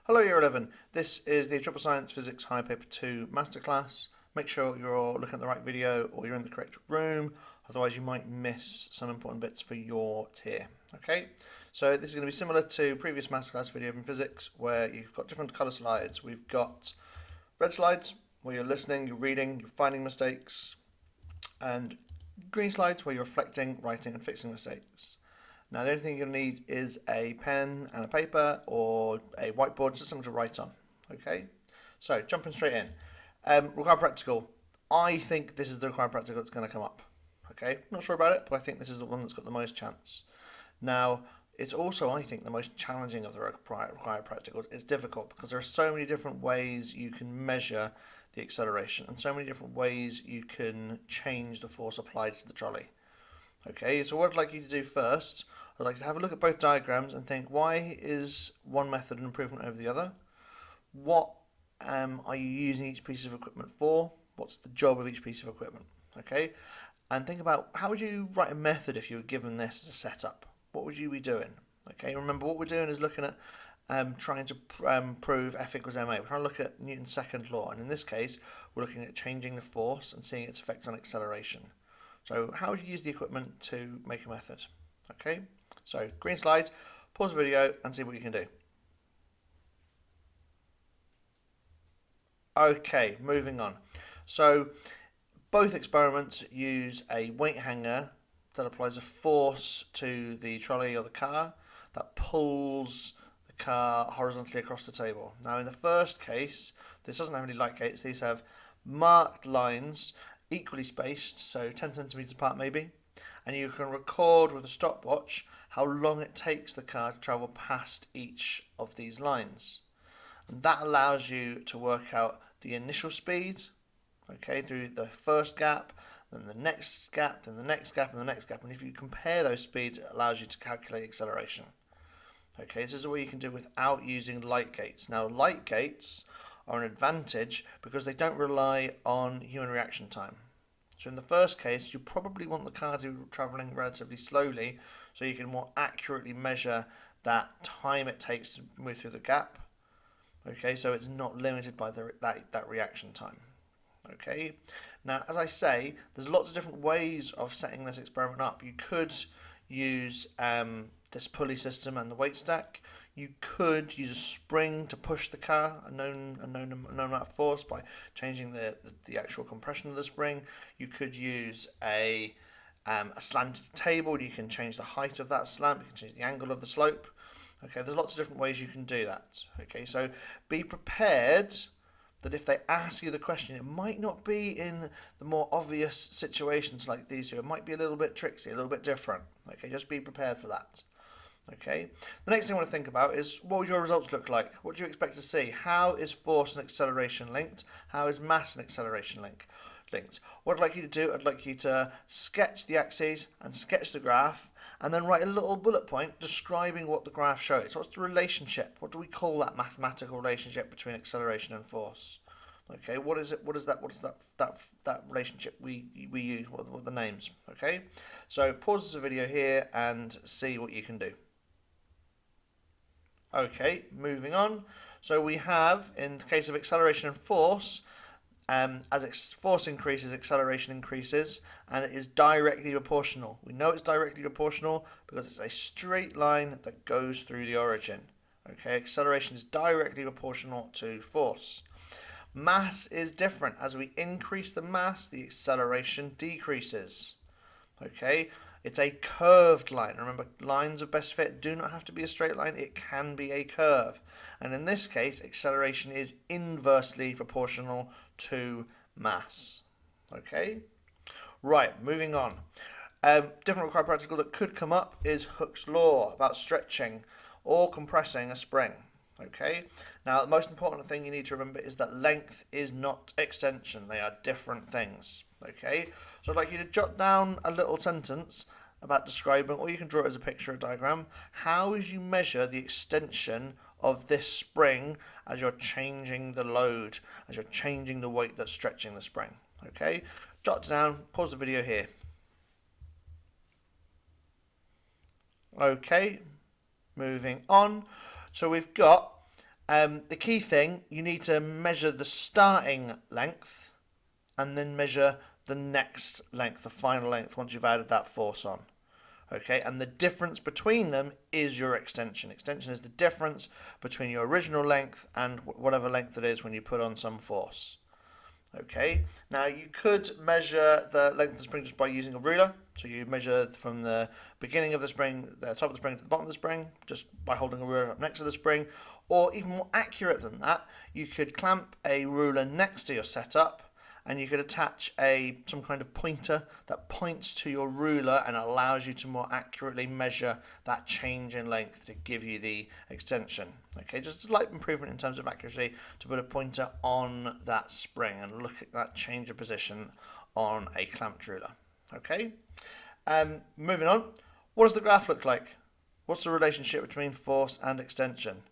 Hello Year 11, this is the Triple Science Physics High Paper 2 Masterclass. Make sure you're looking at the right video or you're in the correct room, otherwise you might miss some important bits for your tier. Okay, so this is going to be similar to previous Masterclass video in physics where you've got different colour slides. We've got red slides where you're listening, you're reading, you're finding mistakes, and green slides where you're reflecting, writing and fixing mistakes. Now the only thing you're going to need is a pen and a paper or a whiteboard, just something to write on. Okay, so jumping straight in. Required practical. I think this is the required practical that's going to come up. Okay, not sure about it, but I think this is the one that's got the most chance. Now, it's also, I think, the most challenging of the required practicals. It's difficult because there are so many different ways you can measure the acceleration and so many different ways you can change the force applied to the trolley. Okay, so what I'd like you to do first, I'd like to have a look at both diagrams and think, why is one method an improvement over the other? What are you using each piece of equipment for? What's the job of each piece of equipment? Okay, and think about how would you write a method if you were given this as a setup? What would you be doing? Okay, remember what we're doing is looking at trying to prove F equals ma. We're trying to look at Newton's second law, and in this case, we're looking at changing the force and seeing its effect on acceleration. So how would you use the equipment to make a method? Okay, so green slides, pause the video and see what you can do. Okay, moving on. So both experiments use a weight hanger that applies a force to the trolley or the car that pulls the car horizontally across the table. Now in the first case, this doesn't have any light gates, these have marked lines equally spaced, so 10 centimeters apart maybe, and you can record with a stopwatch how long it takes the car to travel past each of these lines. And that allows you to work out the initial speed, okay, through the first gap, then the next gap, then the next gap, and the next gap. And if you compare those speeds, it allows you to calculate acceleration. Okay, this is what you can do without using light gates. Now, light gates are an advantage because they don't rely on human reaction time. So in the first case, you probably want the car to be travelling relatively slowly so you can more accurately measure that time it takes to move through the gap. Okay, so it's not limited by that reaction time. Okay, now as I say, there's lots of different ways of setting this experiment up. You could use this pulley system and the weight stack. You could use a spring to push the car, a known amount of force by changing the actual compression of the spring. You could use a slanted table. You can change the height of that slant. You can change the angle of the slope. Okay, there's lots of different ways you can do that. Okay, so be prepared that if they ask you the question, it might not be in the more obvious situations like these here. It might be a little bit tricksy, a little bit different. Okay, just be prepared for that. Okay, the next thing I want to think about is what would your results look like? What do you expect to see? How is force and acceleration linked? How is mass and acceleration linked? What I'd like you to do, I'd like you to sketch the axes and sketch the graph and then write a little bullet point describing what the graph shows. What's the relationship? What do we call that mathematical relationship between acceleration and force? Okay, what is it? What is that relationship we use? What are the names? Okay, so pause the video here and see what you can do. Okay, moving on. So we have, in the case of acceleration and force, as force increases, acceleration increases, and it is directly proportional. We know it's directly proportional because it's a straight line that goes through the origin. Okay, acceleration is directly proportional to force. Mass is different. As we increase the mass, the acceleration decreases. Okay, it's a curved line. Remember, lines of best fit do not have to be a straight line. It can be a curve. And in this case, acceleration is inversely proportional to mass. Okay, right, moving on. Different required practical that could come up is Hooke's law about stretching or compressing a spring. Okay, now the most important thing you need to remember is that length is not extension. They are different things. Okay, so I'd like you to jot down a little sentence about describing, or you can draw it as a picture or diagram, how you measure the extension of this spring as you're changing the load, as you're changing the weight that's stretching the spring. Okay, jot it down, pause the video here. Okay, moving on. So we've got The key thing, you need to measure the starting length and then measure the next length, the final length, once you've added that force on. Okay, and the difference between them is your extension. Extension is the difference between your original length and whatever length it is when you put on some force. Okay, now you could measure the length of the spring just by using a ruler. So you measure from the beginning of the spring, the top of the spring to the bottom of the spring, just by holding a ruler up next to the spring. Or even more accurate than that, you could clamp a ruler next to your setup, and you could attach some kind of pointer that points to your ruler and allows you to more accurately measure that change in length to give you the extension. Okay, just a slight improvement in terms of accuracy to put a pointer on that spring and look at that change of position on a clamped ruler. Okay, moving on. What does the graph look like? What's the relationship between force and extension?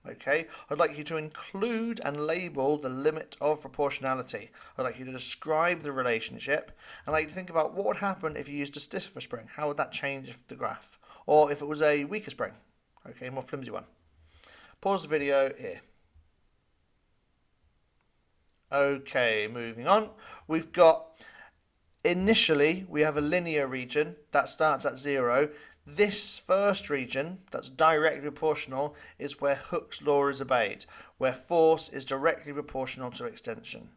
Okay, I'd like you to include and label the limit of proportionality. I'd like you to describe the relationship, and I'd like you to think about what would happen if you used a stiffer spring. How would that change the graph? Or if it was a weaker spring, okay, more flimsy one. Pause the video here. Okay, moving on. We've got, initially, we have a linear region that starts at 0. This first region, that's directly proportional, is where Hooke's law is obeyed, where force is directly proportional to extension.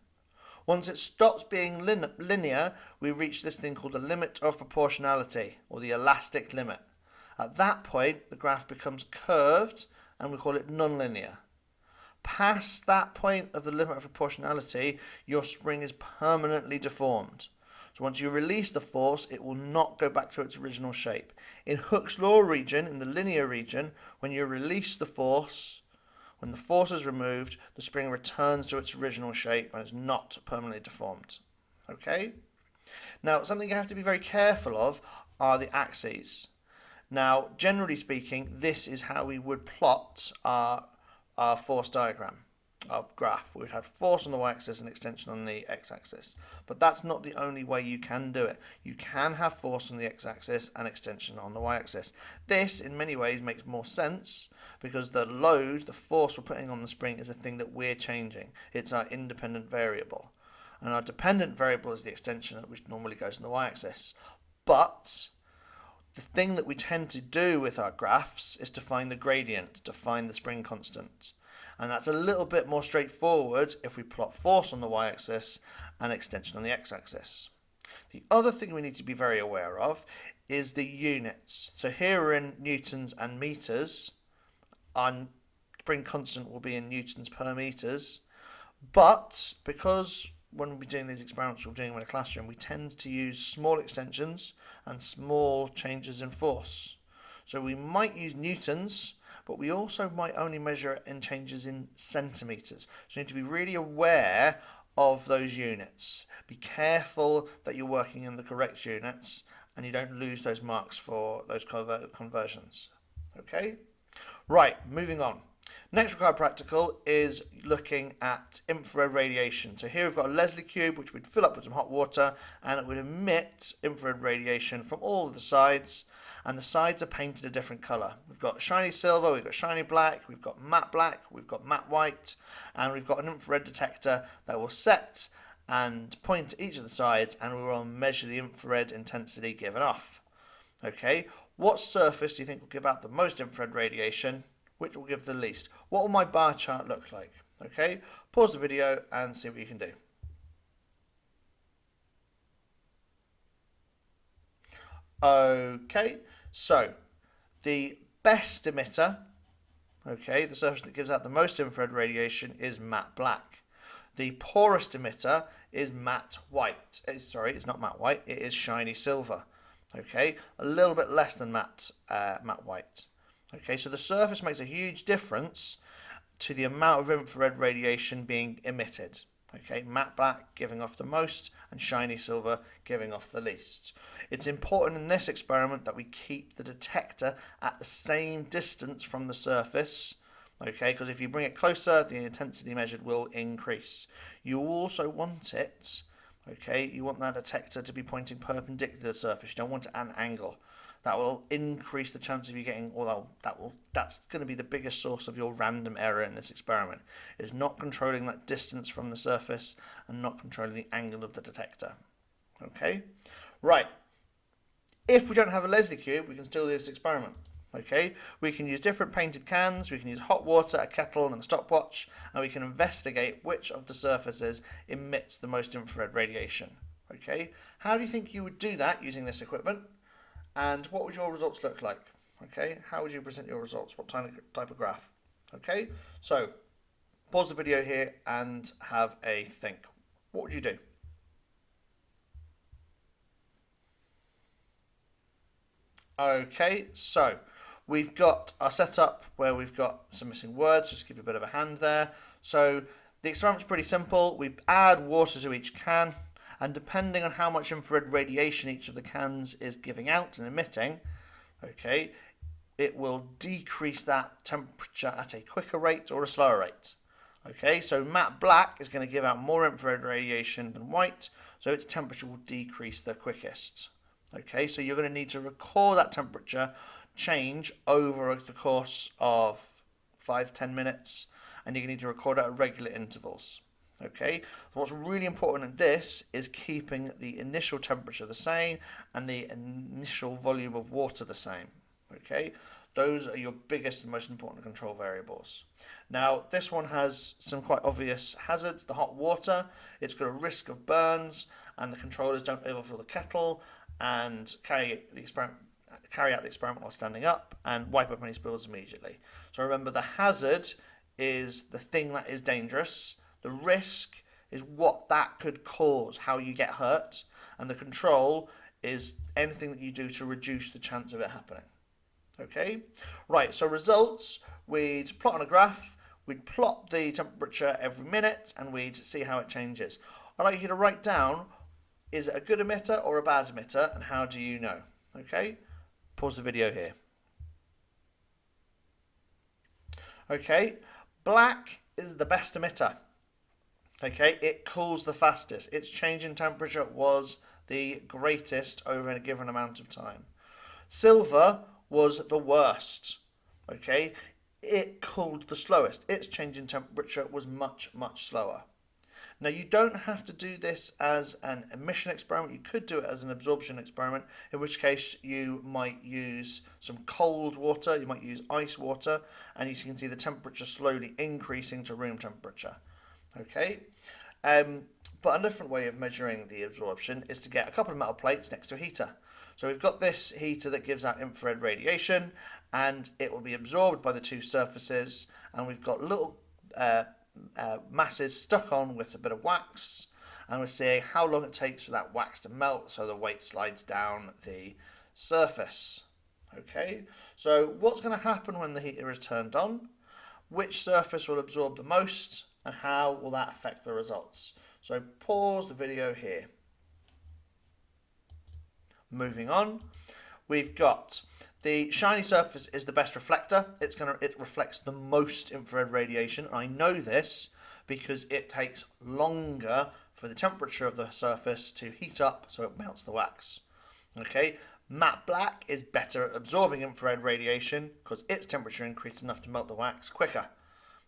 Once it stops being linear, we reach this thing called the limit of proportionality, or the elastic limit. At that point, the graph becomes curved, and we call it nonlinear. Past that point of the limit of proportionality, your spring is permanently deformed. So once you release the force, it will not go back to its original shape. In Hooke's law region, in the linear region, when you release the force, when the force is removed, the spring returns to its original shape and is not permanently deformed. Okay? Now, something you have to be very careful of are the axes. Now, generally speaking, this is how we would plot our force diagram. Our graph. We'd have force on the y-axis and extension on the x-axis. But that's not the only way you can do it. You can have force on the x-axis and extension on the y-axis. This, in many ways, makes more sense because the load, the force we're putting on the spring is a thing that we're changing. It's our independent variable. And our dependent variable is the extension, which normally goes on the y-axis. But the thing that we tend to do with our graphs is to find the gradient, to find the spring constant. And that's a little bit more straightforward if we plot force on the y-axis and extension on the x-axis. The other thing we need to be very aware of is the units. So here we're in newtons and meters. Our spring constant will be in newtons per meters. But because when we're doing these experiments we're doing them in a classroom, we tend to use small extensions and small changes in force. So we might use newtons, but we also might only measure it in changes in centimetres. So you need to be really aware of those units. Be careful that you're working in the correct units and you don't lose those marks for those conversions. Okay? Right, moving on. Next required practical is looking at infrared radiation. So here we've got a Leslie cube which we'd fill up with some hot water and it would emit infrared radiation from all of the sides, and the sides are painted a different colour. We've got shiny silver, we've got shiny black, we've got matte black, we've got matte white, and we've got an infrared detector that will set and point to each of the sides and we will measure the infrared intensity given off. Okay, what surface do you think will give out the most infrared radiation? Which will give the least? What will my bar chart look like? Okay, pause the video and see what you can do. Okay, so the best emitter, okay, the surface that gives out the most infrared radiation is matte black. The poorest emitter is matte white. It's not matte white, it is shiny silver. Okay, a little bit less than matte white. Okay, so the surface makes a huge difference to the amount of infrared radiation being emitted. Okay, matte black giving off the most and shiny silver giving off the least. It's important in this experiment that we keep the detector at the same distance from the surface. Okay, because if you bring it closer, the intensity measured will increase. You also want it, okay, you want that detector to be pointing perpendicular to the surface. You don't want it at an angle. that will increase the chance of you getting, although that's going to be the biggest source of your random error in this experiment, is not controlling that distance from the surface and not controlling the angle of the detector. Okay, right. If we don't have a Leslie cube, we can still do this experiment. Okay, we can use different painted cans, we can use hot water, a kettle and a stopwatch, and we can investigate which of the surfaces emits the most infrared radiation. Okay, how do you think you would do that using this equipment? And what would your results look like? Okay, how would you present your results? What type of graph? Okay, so pause the video here and have a think. What would you do? Okay, so we've got our setup where we've got some missing words, just to give you a bit of a hand there. So the experiment's pretty simple. We add water to each can, and depending on how much infrared radiation each of the cans is giving out and emitting, okay, it will decrease that temperature at a quicker rate or a slower rate. Okay, so matte black is going to give out more infrared radiation than white, so its temperature will decrease the quickest. Okay, so you're going to need to record that temperature change over the course of 5-10 minutes, and you're going to need to record it at regular intervals. Okay, so what's really important in this is keeping the initial temperature the same and the initial volume of water the same. Okay, those are your biggest and most important control variables. Now, this one has some quite obvious hazards. The hot water, it's got a risk of burns, and the controllers don't overfill the kettle and carry out the experiment while standing up and wipe up any spills immediately. So remember, the hazard is the thing that is dangerous. The risk is what that could cause, how you get hurt, and the control is anything that you do to reduce the chance of it happening. Okay, right, so results, we'd plot on a graph, we'd plot the temperature every minute, and we'd see how it changes. I'd like you to write down, is it a good emitter or a bad emitter, and how do you know? Okay, pause the video here. Okay, black is the best emitter. Okay, it cools the fastest. Its change in temperature was the greatest over a given amount of time. Silver was the worst. Okay, it cooled the slowest. Its change in temperature was much, much slower. Now, you don't have to do this as an emission experiment. You could do it as an absorption experiment, in which case you might use some cold water, you might use ice water, and you can see the temperature slowly increasing to room temperature. Okay, but a different way of measuring the absorption is to get a couple of metal plates next to a heater. So we've got this heater that gives out infrared radiation, and it will be absorbed by the two surfaces, and we've got little masses stuck on with a bit of wax, and we're seeing how long it takes for that wax to melt so the weight slides down the surface. Okay, so what's going to happen when the heater is turned on? Which surface will absorb the most, and how will that affect the results? So pause the video here. Moving on, we've got the shiny surface is the best reflector. It reflects the most infrared radiation. I know this because it takes longer for the temperature of the surface to heat up, so it melts the wax. Okay, matte black is better at absorbing infrared radiation because its temperature increased enough to melt the wax quicker.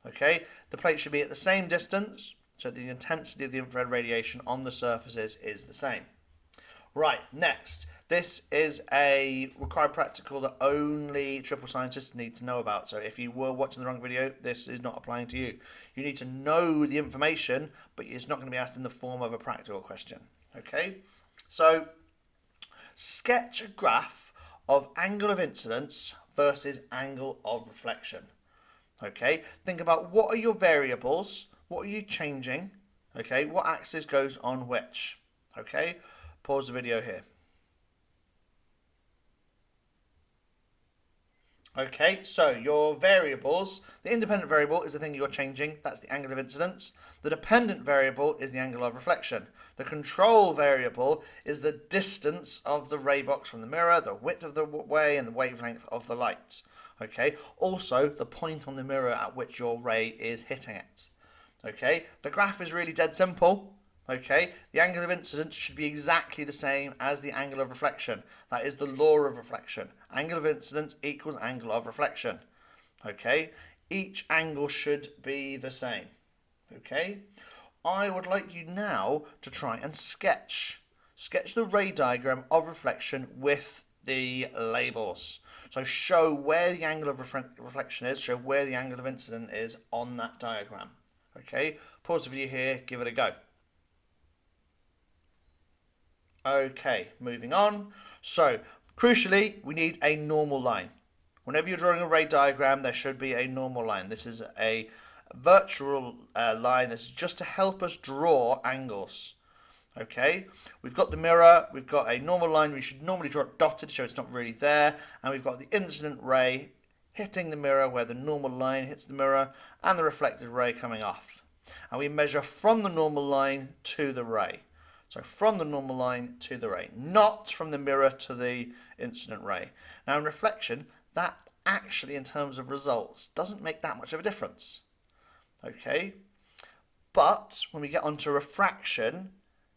Okay, the plate should be at the same distance, so the intensity of the infrared radiation on the surfaces is the same. Right, next. This is a required practical that only triple scientists need to know about. So if you were watching the wrong video, this is not applying to you. You need to know the information, but it's not going to be asked in the form of a practical question. Okay? So sketch a graph of angle of incidence versus angle of reflection. Okay? Think about what are your variables, what are you changing, okay? What axis goes on which? Okay? Pause the video here. Okay, so your variables, the independent variable is the thing you're changing, that's the angle of incidence. The dependent variable is the angle of reflection. The control variable is the distance of the ray box from the mirror, the width of the way, and the wavelength of the light. Okay, also the point on the mirror at which your ray is hitting it. Okay, the graph is really dead simple. Okay, the angle of incidence should be exactly the same as the angle of reflection. That is the law of reflection. Angle of incidence equals angle of reflection. Okay, each angle should be the same. Okay, I would like you now to try and sketch the ray diagram of reflection with the labels. So show where the angle of reflection is, show where the angle of incidence is on that diagram. Okay, pause the video here, give it a go. Okay, moving on. So, crucially, we need a normal line. Whenever you're drawing a ray diagram, there should be a normal line. This is a virtual line. This is just to help us draw angles. Okay, we've got the mirror, we've got a normal line. We should normally draw it dotted so it's not really there. And we've got the incident ray hitting the mirror where the normal line hits the mirror and the reflected ray coming off. And we measure from the normal line to the ray. So from the normal line to the ray, not from the mirror to the incident ray. Now in reflection, that actually in terms of results doesn't make that much of a difference. Okay, but when we get onto refraction,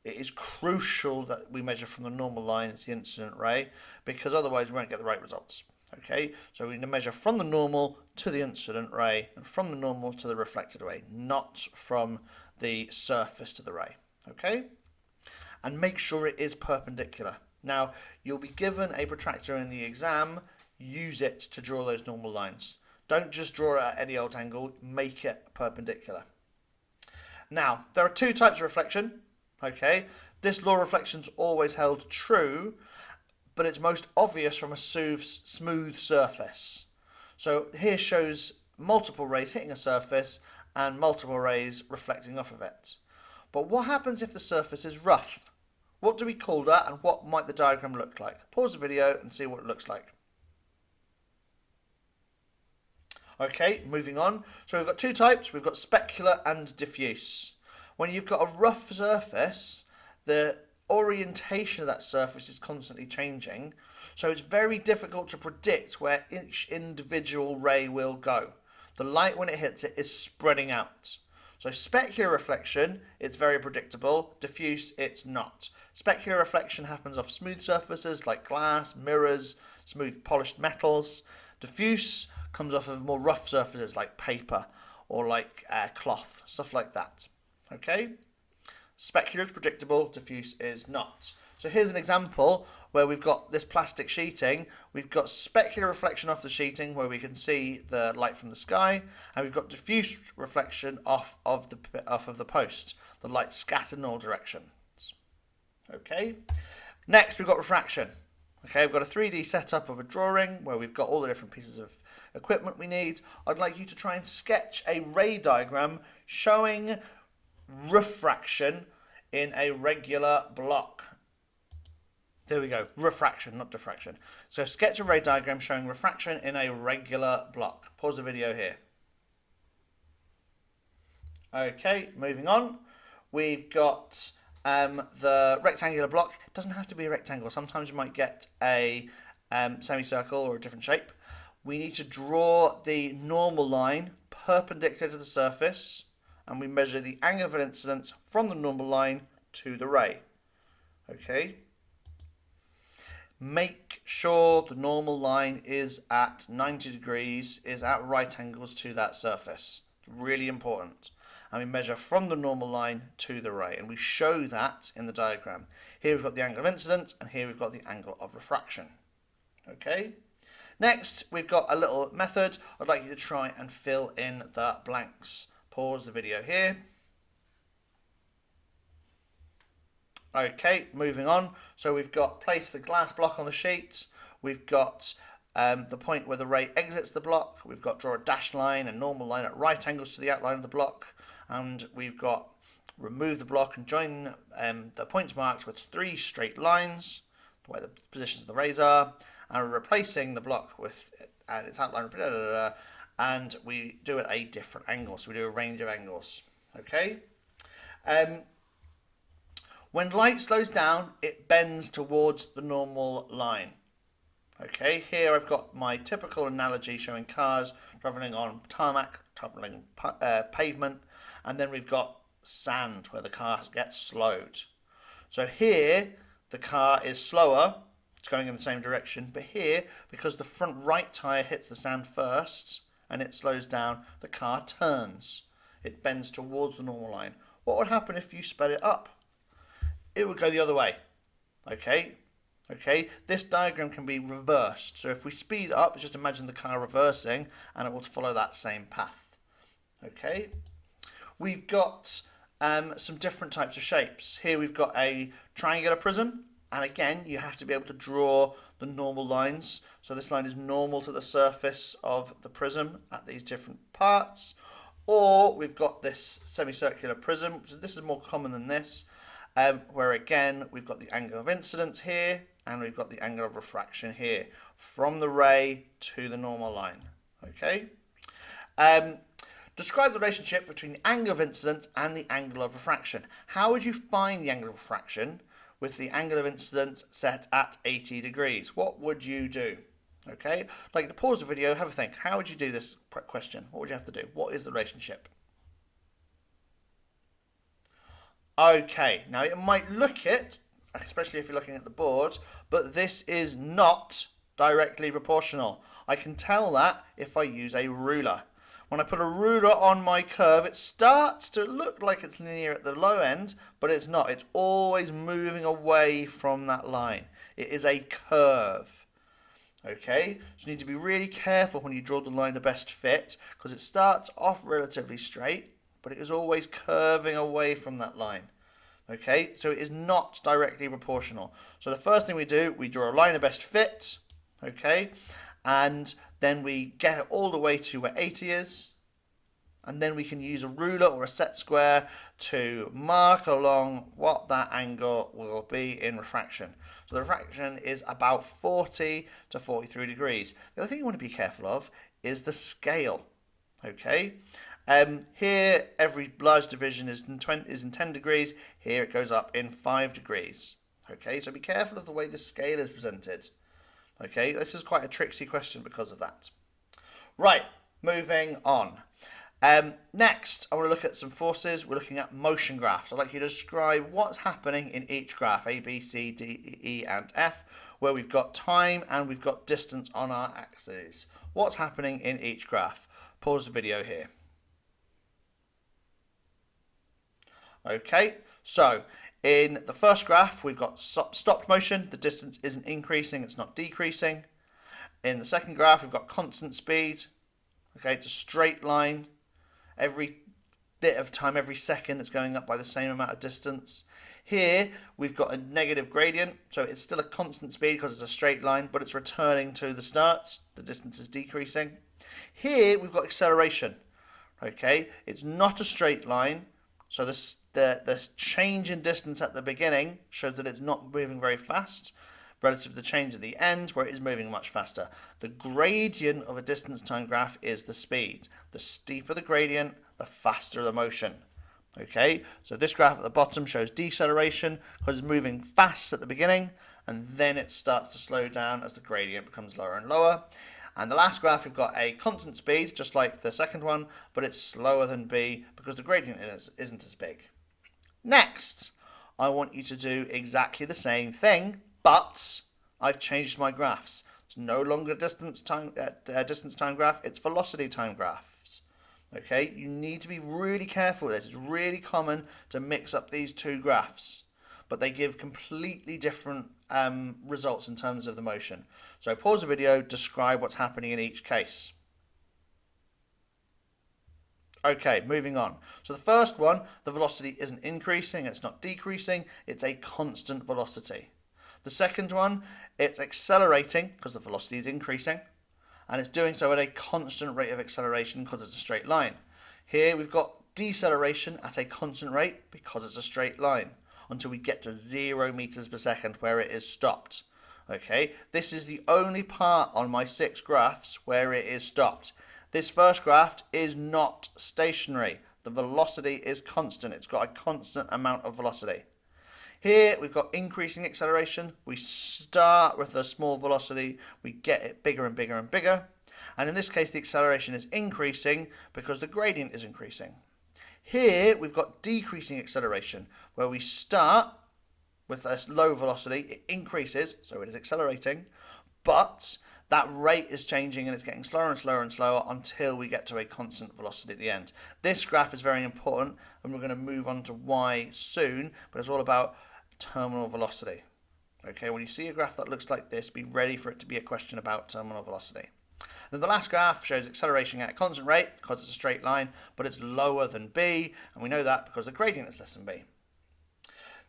it is crucial that we measure from the normal line to the incident ray, because otherwise we won't get the right results. Okay, so we need to measure from the normal to the incident ray and from the normal to the reflected ray, not from the surface to the ray. Okay, and make sure it is perpendicular. Now, you'll be given a protractor in the exam. Use it to draw those normal lines. Don't just draw it at any old angle, make it perpendicular. Now, there are two types of reflection. Okay, this law of reflection is always held true, but it's most obvious from a smooth surface. So here shows multiple rays hitting a surface and multiple rays reflecting off of it. But what happens if the surface is rough? What do we call that, and what might the diagram look like? Pause the video and see what it looks like. Okay, moving on. So we've got two types. We've got specular and diffuse. When you've got a rough surface, the orientation of that surface is constantly changing. So it's very difficult to predict where each individual ray will go. The light, when it hits it, is spreading out. So specular reflection, it's very predictable. Diffuse, it's not. Specular reflection happens off smooth surfaces like glass, mirrors, smooth polished metals. Diffuse comes off of more rough surfaces like paper or like cloth, stuff like that. Okay? Specular is predictable, diffuse is not. So here's an example where we've got this plastic sheeting. We've got specular reflection off the sheeting where we can see the light from the sky, and we've got diffuse reflection off of the post. The light scattered in all directions. Okay. Next we've got refraction. Okay, we've got a 3D setup of a drawing where we've got all the different pieces of equipment we need. I'd like you to try and sketch a ray diagram showing refraction in a regular block. There we go, refraction, not diffraction. So sketch a ray diagram showing refraction in a regular block. Pause the video here. Okay, moving on. We've got the rectangular block. It doesn't have to be a rectangle. Sometimes you might get a semicircle or a different shape. We need to draw the normal line perpendicular to the surface, and we measure the angle of incidence from the normal line to the ray. Okay. Make sure the normal line is at 90 degrees, is at right angles to that surface. It's really important. And we measure from the normal line to the ray, and we show that in the diagram. Here we've got the angle of incidence, and here we've got the angle of refraction. Okay. Next, we've got a little method. I'd like you to try and fill in the blanks. Pause the video here. Okay, moving on. So we've got place the glass block on the sheet. We've got the point where the ray exits the block. We've got draw a dashed line, a normal line at right angles to the outline of the block. And we've got remove the block and join the points marked with 3 straight lines, where the positions of the rays are. And we're replacing the block with its outline, and we do it at a different angle. So we do a range of angles. Okay. When light slows down, it bends towards the normal line. Okay, here I've got my typical analogy showing cars travelling on tarmac, travelling pavement, and then we've got sand, where the car gets slowed. So here, the car is slower, it's going in the same direction, but here, because the front right tyre hits the sand first and it slows down, the car turns. It bends towards the normal line. What would happen if you sped it up? It would go the other way. Okay, this diagram can be reversed. So if we speed up, just imagine the car reversing and it will follow that same path. Okay, we've got some different types of shapes. Here we've got a triangular prism, and again you have to be able to draw the normal lines. So this line is normal to the surface of the prism at these different parts. Or we've got this semicircular prism, so this is more common than this, where again we've got the angle of incidence here and we've got the angle of refraction here from the ray to the normal line. Okay. Describe the relationship between the angle of incidence and the angle of refraction. How would you find the angle of refraction with the angle of incidence set at 80 degrees? What would you do? Okay, I'd like you to pause the video, have a think. How would you do this question? What would you have to do? What is the relationship? Okay, now it might look it, especially if you're looking at the board, but this is not directly proportional. I can tell that if I use a ruler. When I put a ruler on my curve, it starts to look like it's linear at the low end, but it's not. It's always moving away from that line. It is a curve. Okay, so you need to be really careful when you draw the line of best fit, because it starts off relatively straight, but it is always curving away from that line. Okay, so it is not directly proportional. So the first thing we do, we draw a line of best fit, okay, and then we get it all the way to where 80 is, and then we can use a ruler or a set square to mark along what that angle will be in refraction. So the refraction is about 40 to 43 degrees. The other thing you want to be careful of is the scale. Okay, here every large division is in 10 degrees. Here it goes up in 5 degrees. Okay, so be careful of the way the scale is presented. Okay, this is quite a tricksy question because of that. Right, moving on. Next, I want to look at some forces. We're looking at motion graphs. I'd like you to describe what's happening in each graph, A, B, C, D, E, and F, where we've got time and we've got distance on our axes. What's happening in each graph? Pause the video here. Okay, so in the first graph, we've got stopped motion. The distance isn't increasing, it's not decreasing. In the second graph, we've got constant speed. Okay, it's a straight line. Every bit of time, every second, it's going up by the same amount of distance. Here, we've got a negative gradient, so it's still a constant speed because it's a straight line, but it's returning to the start. The distance is decreasing. Here, we've got acceleration. Okay, it's not a straight line, so the change in distance at the beginning shows that it's not moving very fast relative to the change at the end, where it is moving much faster. The gradient of a distance time graph is the speed. The steeper the gradient, the faster the motion. Okay, so this graph at the bottom shows deceleration because it's moving fast at the beginning, and then it starts to slow down as the gradient becomes lower and lower. And the last graph, we've got a constant speed, just like the second one, but it's slower than B because the gradient isn't as big. Next, I want you to do exactly the same thing, but I've changed my graphs. It's no longer distance time graph, it's velocity time graphs. Okay, you need to be really careful with this. It's really common to mix up these two graphs, but they give completely different results in terms of the motion. So pause the video, describe what's happening in each case. Okay, moving on. So the first one, the velocity isn't increasing, it's not decreasing, it's a constant velocity. The second one, it's accelerating because the velocity is increasing, and it's doing so at a constant rate of acceleration because it's a straight line. Here we've got deceleration at a constant rate because it's a straight line until we get to 0 meters per second where it is stopped. Okay, this is the only part on my 6 graphs where it is stopped. This first graph is not stationary. The velocity is constant. It's got a constant amount of velocity. Here we've got increasing acceleration. We start with a small velocity. We get it bigger and bigger and bigger. And in this case, the acceleration is increasing because the gradient is increasing. Here we've got decreasing acceleration, where we start with a low velocity, it increases, so it is accelerating, but that rate is changing and it's getting slower and slower and slower until we get to a constant velocity at the end. This graph is very important, and we're going to move on to why soon, but it's all about terminal velocity. Okay, when you see a graph that looks like this, be ready for it to be a question about terminal velocity. Then the last graph shows acceleration at a constant rate because it's a straight line, but it's lower than b, and we know that because the gradient is less than b.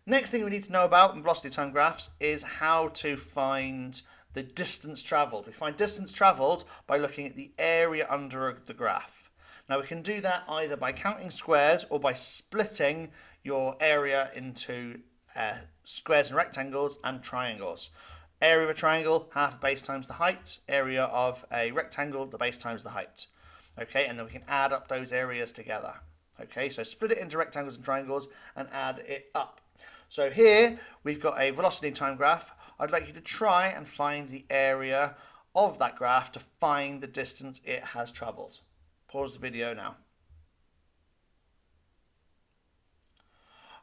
Next thing we need to know about in velocity time graphs is how to find the distance travelled. We find distance travelled by looking at the area under the graph. Now we can do that either by counting squares or by splitting your area into squares and rectangles and triangles. Area of a triangle, half the base times the height. Area of a rectangle, the base times the height. Okay, and then we can add up those areas together. Okay, so split it into rectangles and triangles and add it up. So here we've got a velocity time graph. I'd like you to try and find the area of that graph to find the distance it has travelled. Pause the video now.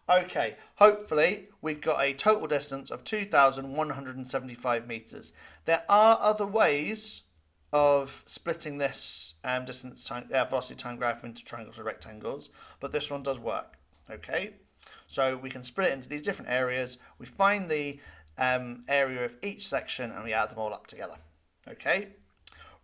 Okay, hopefully we've got a total distance of 2,175 metres. There are other ways of splitting this velocity time graph into triangles or rectangles, but this one does work. Okay, so we can split it into these different areas. We find the area of each section and we add them all up together. Okay,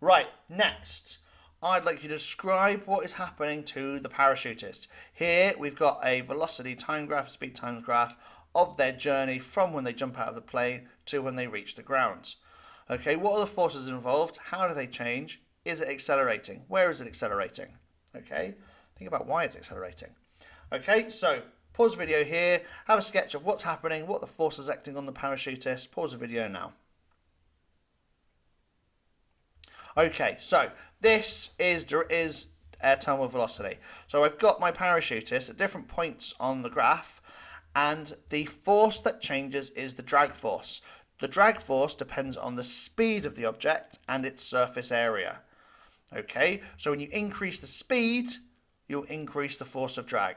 right, next I'd like you to describe what is happening to the parachutist. Here we've got a velocity time graph, speed times graph of their journey from when they jump out of the plane to when they reach the ground. Okay, what are the forces involved? How do they change? Is it accelerating? Where is it accelerating? Okay, think about why it's accelerating. Okay, so pause the video here, have a sketch of what's happening, what the forces acting on the parachutist. Pause the video now. Okay, so this is terminal velocity. So I've got my parachutist at different points on the graph, and the force that changes is the drag force. The drag force depends on the speed of the object and its surface area. Okay, so when you increase the speed, you'll increase the force of drag.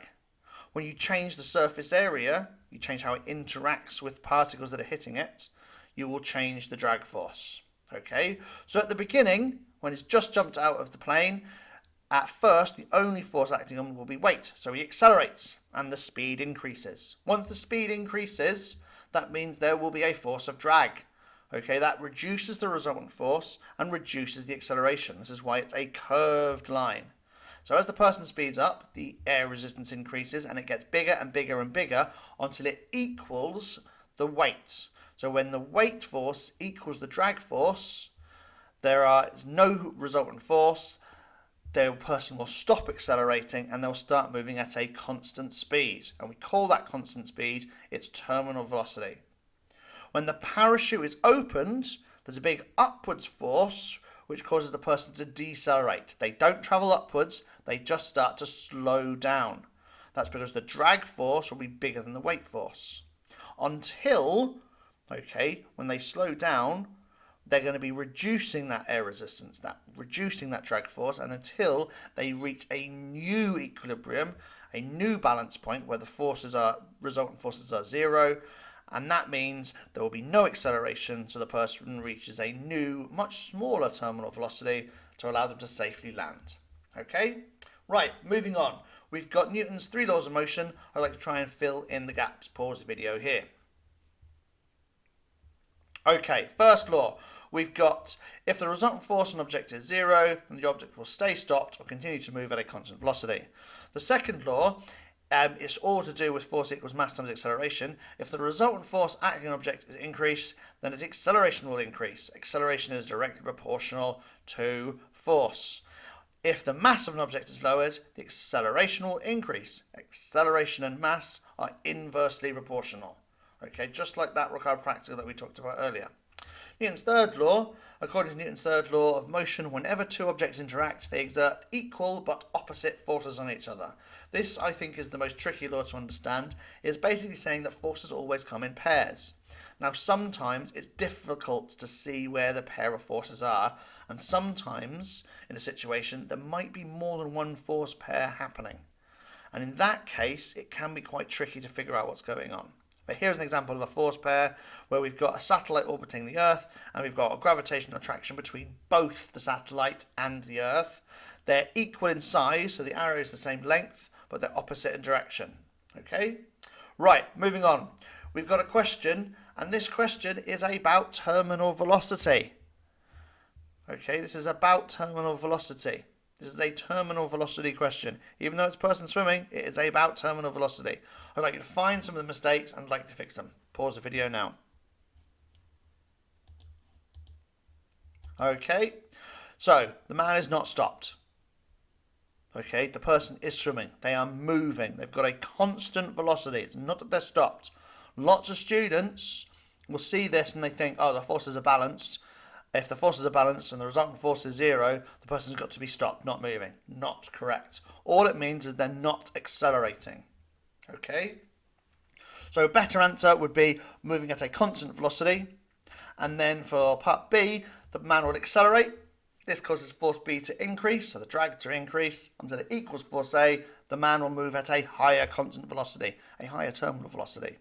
When you change the surface area, you change how it interacts with particles that are hitting it, you will change the drag force. Okay, so at the beginning, when it's just jumped out of the plane, at first the only force acting on it will be weight. So he accelerates and the speed increases. Once the speed increases, that means there will be a force of drag. Okay, that reduces the resultant force and reduces the acceleration. This is why it's a curved line. So as the person speeds up, the air resistance increases and it gets bigger and bigger and bigger until it equals the weight. So when the weight force equals the drag force, there is no resultant force. The person will stop accelerating and they'll start moving at a constant speed. And we call that constant speed its terminal velocity. When the parachute is opened, there's a big upwards force which causes the person to decelerate. They don't travel upwards, they just start to slow down. That's because the drag force will be bigger than the weight force. Until, okay, when they slow down, they're going to be reducing that air resistance, reducing that drag force, and until they reach a new equilibrium, a new balance point where the resultant forces are zero, and that means there will be no acceleration, so the person reaches a new, much smaller terminal velocity to allow them to safely land. Okay? Right, moving on. We've got Newton's 3 laws of motion. I'd like to try and fill in the gaps. Pause the video here. Okay, first law. We've got, if the resultant force on an object is zero, then the object will stay stopped or continue to move at a constant velocity. The second law is all to do with force equals mass times acceleration. If the resultant force acting on an object is increased, then its acceleration will increase. Acceleration is directly proportional to force. If the mass of an object is lowered, the acceleration will increase. Acceleration and mass are inversely proportional. Okay, just like that chiropractor that we talked about earlier. Newton's third law. According to Newton's third law of motion, whenever two objects interact, they exert equal but opposite forces on each other. This, I think, is the most tricky law to understand. It's basically saying that forces always come in pairs. Now, sometimes it's difficult to see where the pair of forces are, and sometimes in a situation there might be more than one force pair happening. And in that case, it can be quite tricky to figure out what's going on. But here's an example of a force pair where we've got a satellite orbiting the Earth and we've got a gravitational attraction between both the satellite and the Earth. They're equal in size, so the arrow is the same length, but they're opposite in direction. Okay? Right, moving on. We've got a question, and this question is about terminal velocity. Okay, this is about terminal velocity. This is a terminal velocity question. Even though it's person swimming, it is about terminal velocity. I'd like you to find some of the mistakes and I'd like you to fix them. Pause the video now. Okay, so the man is not stopped. Okay, the person is swimming. They are moving. They've got a constant velocity. It's not that they're stopped. Lots of students will see this and they think, oh, the forces are balanced. If the forces are balanced and the resultant force is 0, the person's got to be stopped, not moving. Not correct. All it means is they're not accelerating. Okay? So a better answer would be moving at a constant velocity. And then for part B, the man will accelerate. This causes force B to increase, so the drag to increase until it equals force A. The man will move at a higher constant velocity, a higher terminal velocity.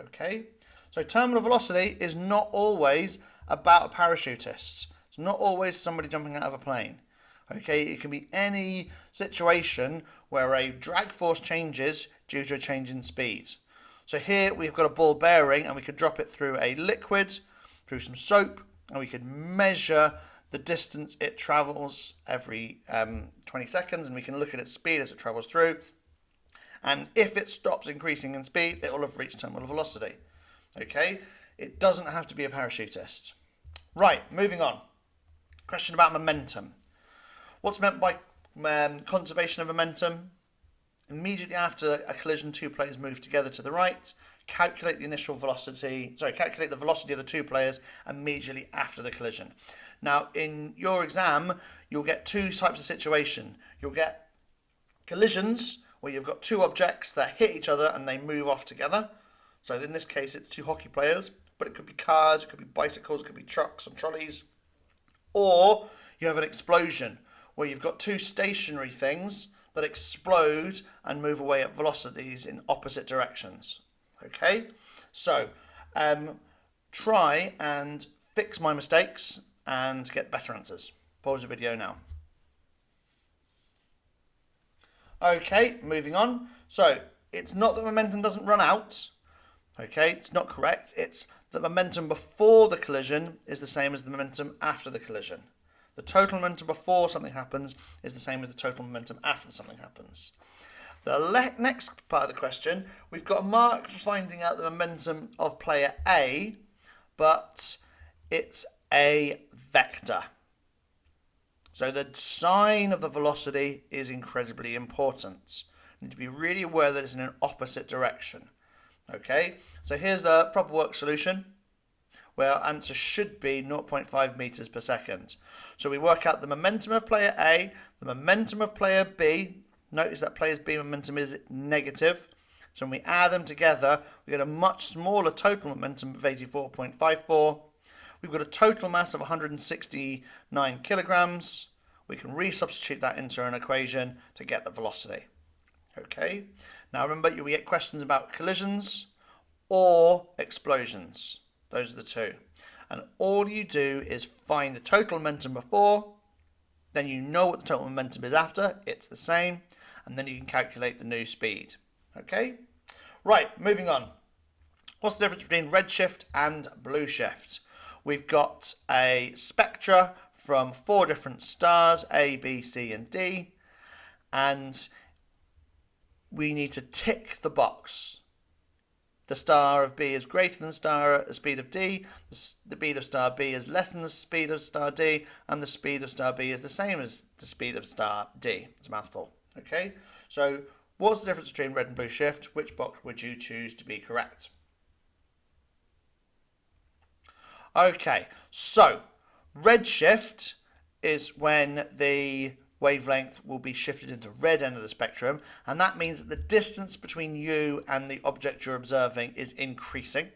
Okay? So terminal velocity is not always about a parachutist. It's not always somebody jumping out of a plane. Okay, it can be any situation where a drag force changes due to a change in speed. So here we've got a ball bearing and we could drop it through a liquid, through some soap, and we could measure the distance it travels every 20 seconds, and we can look at its speed as it travels through. And if it stops increasing in speed, it will have reached terminal velocity. Okay, it doesn't have to be a parachutist. Right, moving on. Question about momentum. What's meant by conservation of momentum? Immediately after a collision, two players move together to the right. Calculate the calculate the velocity of the two players immediately after the collision. Now, in your exam, you'll get two types of situation. You'll get collisions where you've got two objects that hit each other and they move off together. So in this case, it's two hockey players, but it could be cars, it could be bicycles, it could be trucks and trolleys. Or you have an explosion where you've got two stationary things that explode and move away at velocities in opposite directions. Okay, so try and fix my mistakes and get better answers. Pause the video now. Okay, moving on. So it's not that momentum doesn't run out. Okay, it's not correct. It's that momentum before the collision is the same as the momentum after the collision. The total momentum before something happens is the same as the total momentum after something happens. The next part of the question, we've got a mark for finding out the momentum of player A, but it's a vector. So the sign of the velocity is incredibly important. You need to be really aware that it's in an opposite direction. Okay, so here's the proper work solution, where our answer should be 0.5 meters per second. So we work out the momentum of player A, the momentum of player B. Notice that player's B momentum is negative. So when we add them together, we get a much smaller total momentum of 84.54. We've got a total mass of 169 kilograms. We can resubstitute that into an equation to get the velocity. Okay, now remember, you'll get questions about collisions or explosions. Those are the two. And all you do is find the total momentum before, then you know what the total momentum is after, it's the same, and then you can calculate the new speed. Okay, right, moving on. What's the difference between redshift and blue shift? We've got a spectra from 4 different stars, A, B, C, and D, and we need to tick the box. The star of B is greater than the speed of D, the speed of star B is less than the speed of star D, and the speed of star B is the same as the speed of star D. It's a mouthful. Okay, so what's the difference between red and blue shift? Which box would you choose to be correct? Okay, so red shift is when the wavelength will be shifted into red end of the spectrum, and that means that the distance between you and the object you're observing is increasing.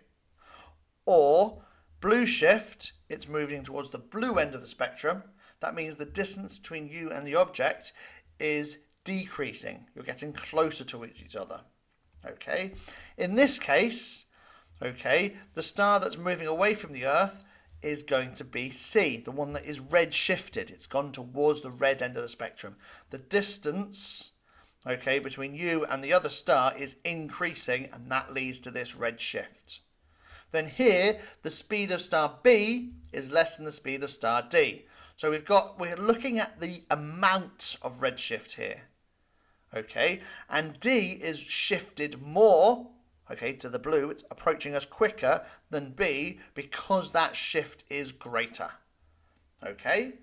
Or blue shift, it's moving towards the blue end of the spectrum. That means the distance between you and the object is decreasing. You're getting closer to each other. Okay. In this case, okay, the star that's moving away from the Earth is going to be C, the one that is red shifted. It's gone towards the red end of the spectrum. The distance, okay, between you and the other star is increasing, and that leads to this red shift. Then here, the speed of star B is less than the speed of star D. So we're looking at the amount of redshift here. Okay, and D is shifted more, okay, to the blue. It's approaching us quicker than B because that shift is greater. Okay,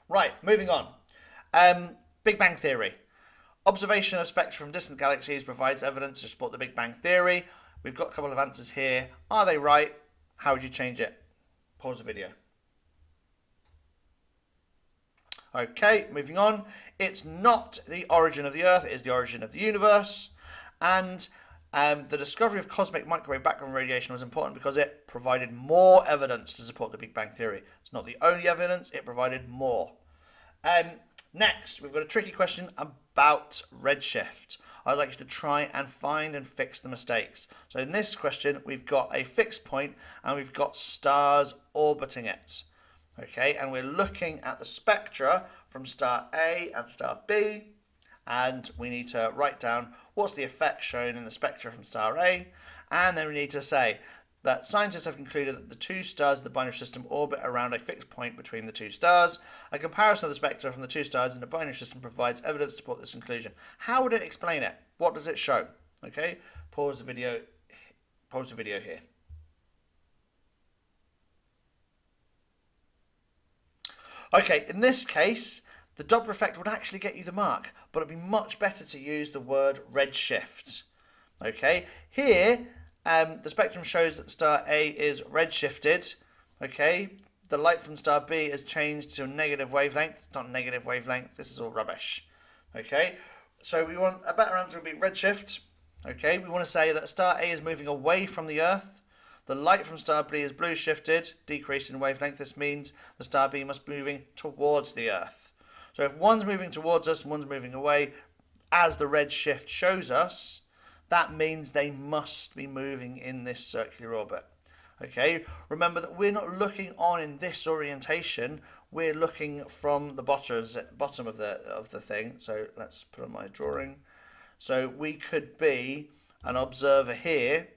right, moving on. Big Bang Theory. Observation of spectra from distant galaxies provides evidence to support the Big Bang Theory. We've got a couple of answers here. Are they right? How would you change it? Pause the video. Okay, moving on. It's not the origin of the Earth, it is the origin of the universe. And the discovery of cosmic microwave background radiation was important because it provided more evidence to support the Big Bang Theory. It's not the only evidence, it provided more. Next, we've got a tricky question about redshift. I'd like you to try and find and fix the mistakes. So in this question, we've got a fixed point and we've got stars orbiting it. Okay, and we're looking at the spectra from star A and star B, and we need to write down what's the effect shown in the spectra from star A, and then we need to say that scientists have concluded that the two stars in the binary system orbit around a fixed point between the two stars. A comparison of the spectra from the two stars in the binary system provides evidence to support this conclusion. How would it explain it? What does it show? Okay, pause the video here. Okay, in this case, the Doppler effect would actually get you the mark, but it'd be much better to use the word redshift. Okay, here the spectrum shows that star A is redshifted. Okay, the light from star B has changed to a negative wavelength. It's not negative wavelength, this is all rubbish. Okay, so we want a better answer would be redshift. Okay, we want to say that star A is moving away from the Earth. The light from star B is blue shifted, decreased in wavelength. This means the star B must be moving towards the Earth. So if one's moving towards us and one's moving away, as the red shift shows us, that means they must be moving in this circular orbit. Okay, remember that we're not looking on in this orientation, we're looking from the bottom of the thing. So let's put on my drawing. So we could be an observer here,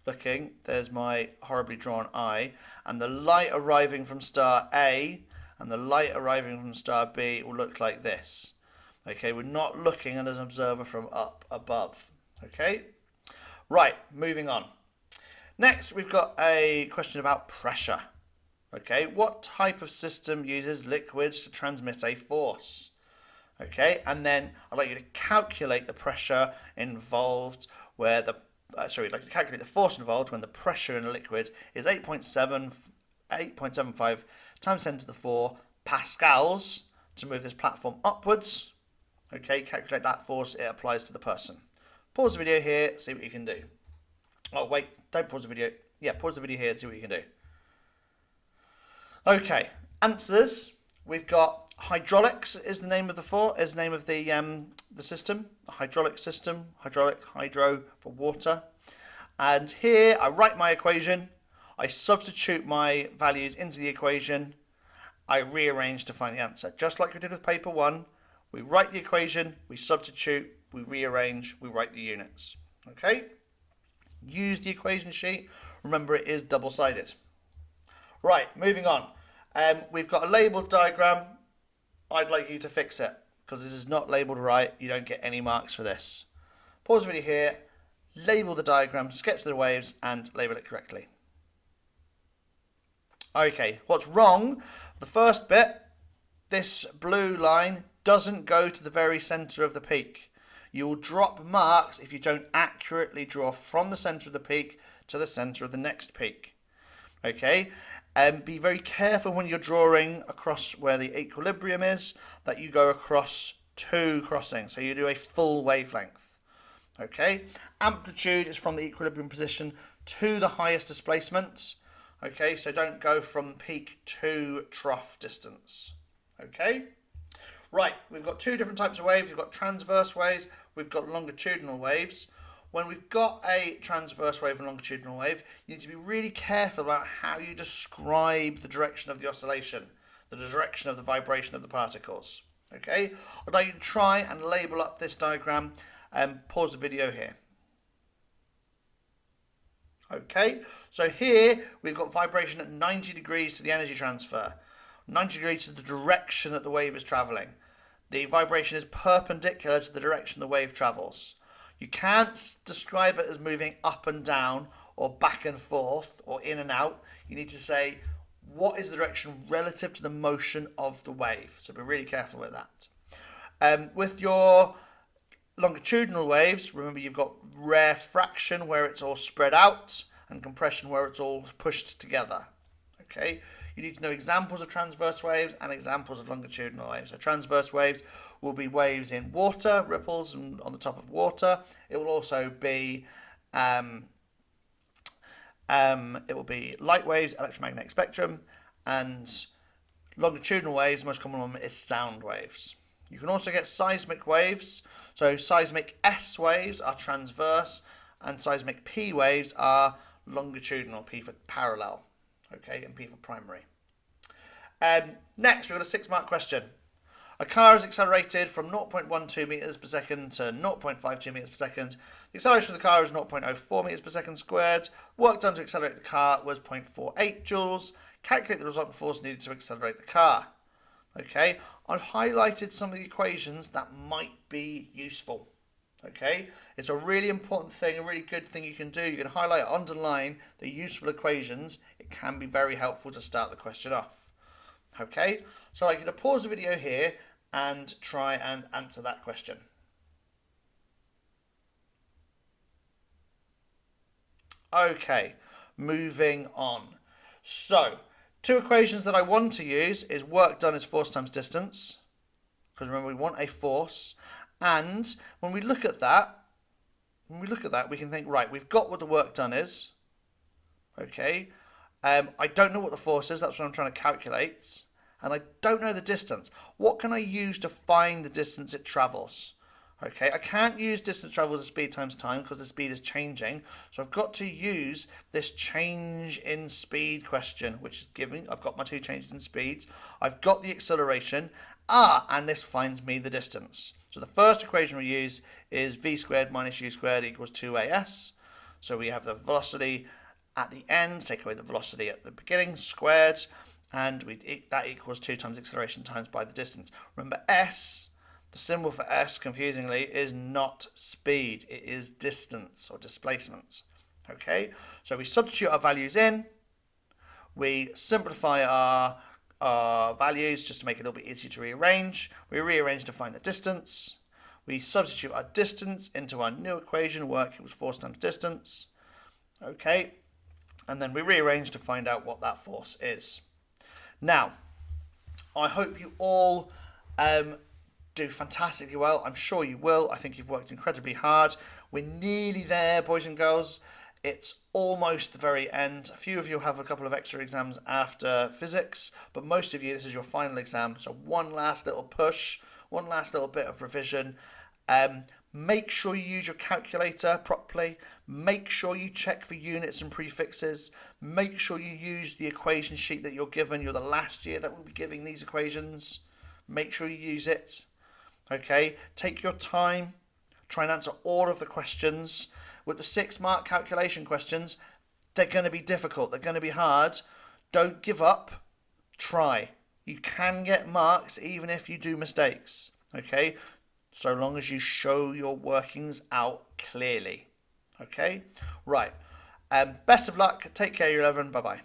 looking, there's my horribly drawn eye, and the light arriving from star A and the light arriving from star B will look like this. Okay, we're not looking at an observer from up above. Okay, right, moving on. Next, we've got a question about pressure. Okay, what type of system uses liquids to transmit a force? Okay, and then I'd like you to calculate the pressure involved where I'd like to calculate the force involved when the pressure in a liquid is 8.75 times 10 to the 4 pascals to move this platform upwards. Okay, calculate that force it applies to the person. Pause the video here, see what you can do. Oh wait, don't pause the video. Yeah, pause the video here and see what you can do. Okay, answers. We've got hydraulics is the name of the system, the hydraulic system, hydro for water. And here I write my equation, I substitute my values into the equation, I rearrange to find the answer. Just like we did with paper 1, we write the equation, we substitute, we rearrange, we write the units. Okay? Use the equation sheet. Remember, it is double-sided. Right, moving on. We've got a labelled diagram. I'd like you to fix it because this is not labelled right. You don't get any marks for this. Pause the video here, label the diagram, sketch the waves and label it correctly. Okay, what's wrong? The first bit, this blue line doesn't go to the very centre of the peak. You'll drop marks if you don't accurately draw from the centre of the peak to the centre of the next peak. Okay, be very careful when you're drawing across where the equilibrium is that you go across 2 crossings, so you do a full wavelength. Okay, amplitude is from the equilibrium position to the highest displacement. Okay, so don't go from peak to trough distance. Okay, Right, we've got two different types of waves. We've got transverse waves, we've got longitudinal waves. When we've got a transverse wave and longitudinal wave, you need to be really careful about how you describe the direction of the oscillation, the direction of the vibration of the particles. Okay, I'd like you to try and label up this diagram and pause the video here. Okay, so here we've got vibration at 90 degrees to the energy transfer, 90 degrees to the direction that the wave is travelling. The vibration is perpendicular to the direction the wave travels. You can't describe it as moving up and down or back and forth or in and out. You need to say what is the direction relative to the motion of the wave. So be really careful with that. With your longitudinal waves, remember you've got rarefaction where it's all spread out and compression where it's all pushed together. Okay, you need to know examples of transverse waves and examples of longitudinal waves. So transverse waves will be waves in water, ripples on the top of water. It will also be light waves, electromagnetic spectrum, and longitudinal waves, the most common one is sound waves. You can also get seismic waves. So seismic S waves are transverse and seismic P waves are longitudinal, P for parallel, okay, and P for primary. Next, we've got a 6-mark question. A car is accelerated from 0.12 meters per second to 0.52 meters per second. The acceleration of the car is 0.04 meters per second squared. Work done to accelerate the car was 0.48 joules. Calculate the resultant force needed to accelerate the car. Okay, I've highlighted some of the equations that might be useful. Okay, it's a really important thing, a really good thing you can do. You can highlight, underline the useful equations. It can be very helpful to start the question off. Okay, so I'm going to pause the video here and try and answer that question. Okay, moving on. So, two equations that I want to use is work done is force times distance, because remember we want a force, and when we look at that, we can think, right, we've got what the work done is. Okay, I don't know what the force is, that's what I'm trying to calculate, and I don't know the distance. What can I use to find the distance it travels? Okay, I can't use distance traveled as speed times time because the speed is changing, so I've got to use this change in speed question, which is giving, I've got my two changes in speeds, I've got the acceleration, and this finds me the distance. So the first equation we use is v squared minus u squared equals 2as. So we have the velocity at the end, take away the velocity at the beginning, squared, and that equals 2 times acceleration times by the distance. Remember s, the symbol for s, confusingly, is not speed, it is distance or displacement. Okay, so we substitute our values in, we simplify our values just to make it a little bit easier to rearrange. We rearrange to find the distance. We substitute our distance into our new equation, work equals force times distance. Okay, and then we rearrange to find out what that force is. Now, I hope you all do fantastically well. I'm sure you will. I think you've worked incredibly hard. We're nearly there, boys and girls. It's almost the very end. A few of you have a couple of extra exams after physics, but most of you, this is your final exam. So one last little push, one last little bit of revision. Make sure you use your calculator properly. Make sure you check for units and prefixes. Make sure you use the equation sheet that you're given. You're the last year that will be giving these equations. Make sure you use it. Okay, take your time. Try and answer all of the questions. With the 6-mark calculation questions, they're going to be difficult. They're going to be hard. Don't give up. Try. You can get marks even if you do mistakes. Okay, so long as you show your workings out clearly. Okay, right. Best of luck. Take care, year 11. Bye-bye.